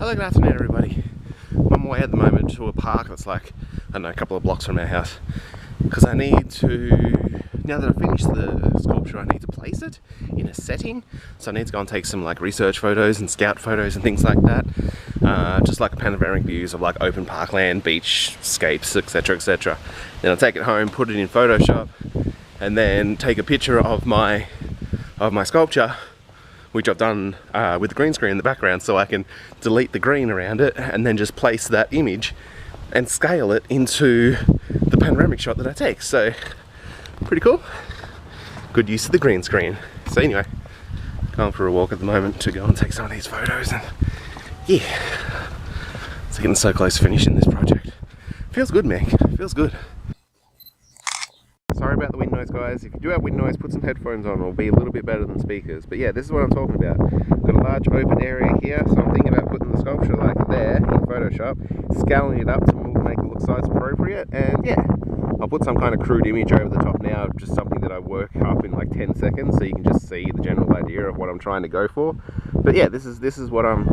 Hello, good afternoon everybody. I'm on my way at the moment to a park that's like, I don't know, a couple of blocks from our house. Because I need to, now that I've finished the sculpture, I need to place it in a setting. So I need to go and take some like research photos and scout photos and things like that. Just like panoramic views of like open parkland, beach scapes, etc, etc. Then I'll take it home, put it in Photoshop, and then take a picture of my sculpture, which I've done with the green screen in the background, so I can delete the green around it and then just place that image and scale it into the panoramic shot that I take. So pretty cool. Good use of the green screen. So anyway, going for a walk at the moment to go and take some of these photos, and yeah, it's getting so close to finishing this project. Feels good, man. Feels good. Sorry about the wind noise, guys. If you do have wind noise, put some headphones on. It'll be a little bit better than speakers. But yeah, this is what I'm talking about. Got a large open area here, so I'm thinking about putting the sculpture like there in Photoshop, scaling it up to make it look size appropriate, and yeah, I'll put some kind of crude image over the top now, just something that I work up in like 10 seconds, so you can just see the general idea of what I'm trying to go for. But yeah, this is what I've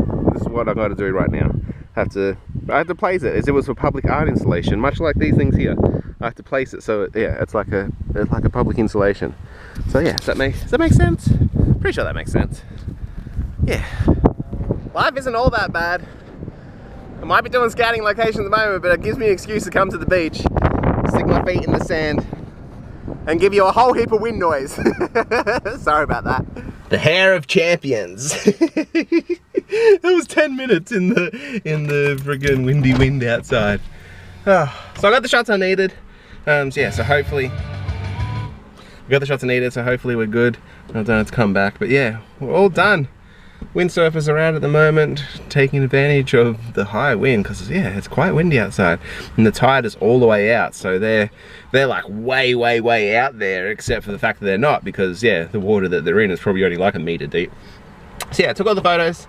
got to do right now. I have to place it as it was for public art installation, much like these things here. I have to place it so it's like a public installation. So yeah, does that make sense? Pretty sure that makes sense. Yeah, life isn't all that bad. I might be doing scouting locations at the moment, but it gives me an excuse to come to the beach, stick my feet in the sand, and give you a whole heap of wind noise. Sorry about that. The hair of champions. That was 10 minutes in the friggin' windy wind outside. Oh, so I got the shots I needed. So yeah, so hopefully we got the shots I needed, so hopefully we're good. I don't have to come back, but yeah, we're all done. Windsurfers are out at the moment, taking advantage of the high wind, because yeah, it's quite windy outside, and the tide is all the way out, so they're like way out there, except for the fact that they're not, because yeah, the water that they're in is probably only like a meter deep. So yeah, I took all the photos,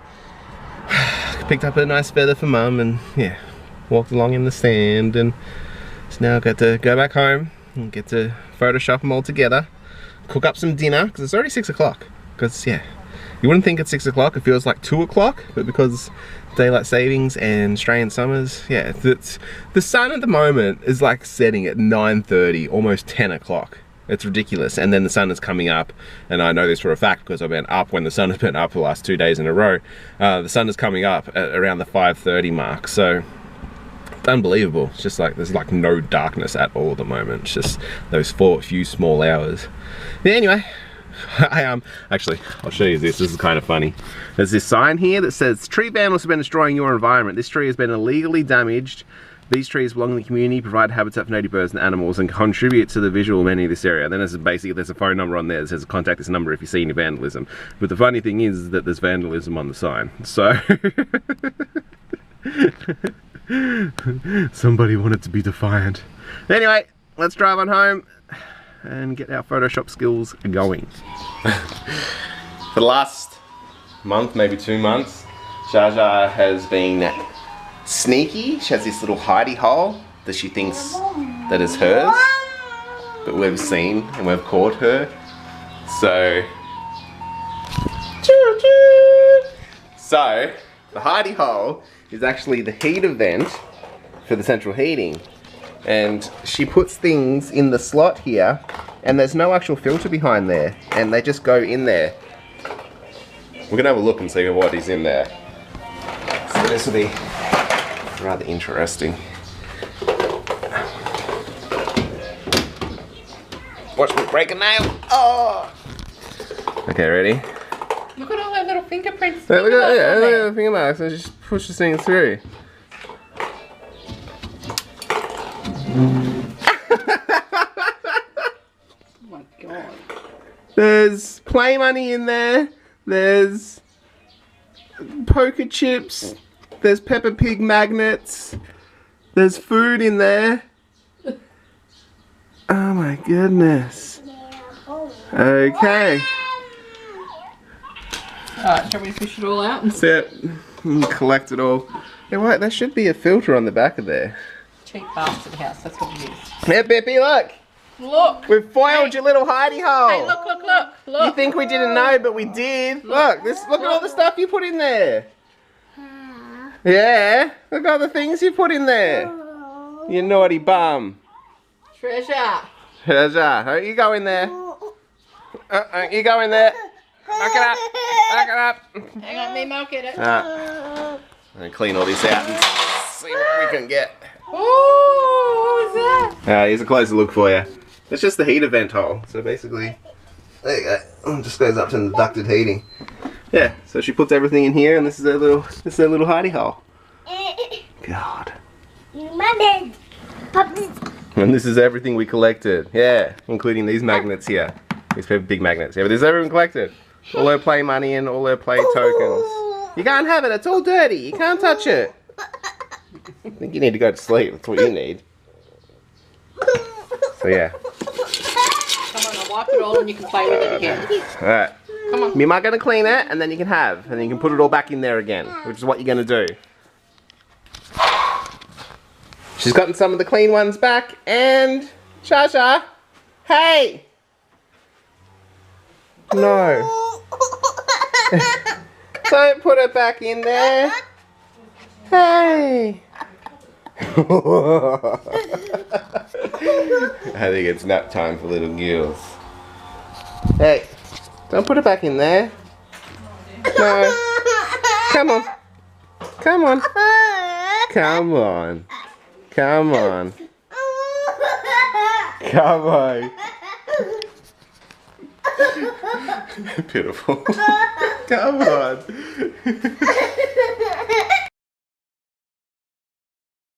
picked up a nice feather for mum, and yeah, walked along in the sand, and so now I've got to go back home and get to Photoshop them all together, cook up some dinner, because it's already 6 o'clock, because yeah, you wouldn't think it's 6 o'clock, it feels like 2 o'clock, but because daylight savings and Australian summers, yeah, the sun at the moment is like setting at 9:30, almost 10 o'clock. It's ridiculous, and then the sun is coming up, and I know this for a fact because I've been up when the sun has been up the last 2 days in a row. The sun is coming up at around the 5:30 mark, so it's unbelievable. It's just like there's like no darkness at all at the moment. It's just those few small hours. But anyway, actually, I'll show you this. This is kind of funny. There's this sign here that says, "Tree vandals have been destroying your environment. This tree has been illegally damaged. These trees belong to the community, provide habitat for native birds and animals, and contribute to the visual amenity of this area." And then there's a phone number on there that says, "Contact this number if you see any vandalism." But the funny thing is that there's vandalism on the sign. So somebody wanted to be defiant. Anyway, let's drive on home and get our Photoshop skills going. For the last month, maybe 2 months, Jaja has been sneaky. She has this little hidey hole that she thinks that is hers, but we've seen and we've caught her. So, so the hidey hole is actually the heater vent for the central heating. And she puts things in the slot here, and there's no actual filter behind there, and they just go in there. We're gonna have a look and see what is in there. So this will be rather interesting. Watch me break a nail. Oh! Okay, ready? Look at all those little fingerprints. So look at the finger marks, and just push this thing through. Oh my god. There's play money in there, there's poker chips, there's Peppa Pig magnets, there's food in there. Oh my goodness. Okay. Alright, shall we fish it all out? That's it. Collect it all. Hey, wait, there should be a filter on the back of there. Cheap bastard house, that's what it is. Hey, Bippy, look! Look! We've foiled your little hidey hole! Hey, look! You think we didn't know, but we did. Look at all the stuff you put in there. Yeah, look at all the things you put in there. You naughty bum. Treasure. Treasure, you go in there. You go in there. Knock it up. Knock it up. Hang on, me milk it. I'm gonna clean all this out and see what we can get. Ooh, what was that? Here's a closer look for you. It's just the heater vent hole. So basically, there you go. It just goes up to the ducted heating. Yeah. So she puts everything in here, and this is their little hidey hole. God. And this is everything we collected. Yeah, including these magnets here. These big magnets. Yeah, but this is everything collected. All her play money and all her play tokens. You can't have it. It's all dirty. You can't touch it. I think you need to go to sleep. That's what you need. So yeah. Come on, I'll wipe it all and you can play with it again. Alright. Come on. Mima gonna clean it and then you can have. And then you can put it all back in there again. Which is what you're gonna do. She's gotten some of the clean ones back and... Shasha! Hey! No. Don't put it back in there. Hey! I think it's nap time for little girls. Hey, don't put it back in there. No. Come on. Come on. Come on. Come on. Come on. Pitiful. Come on.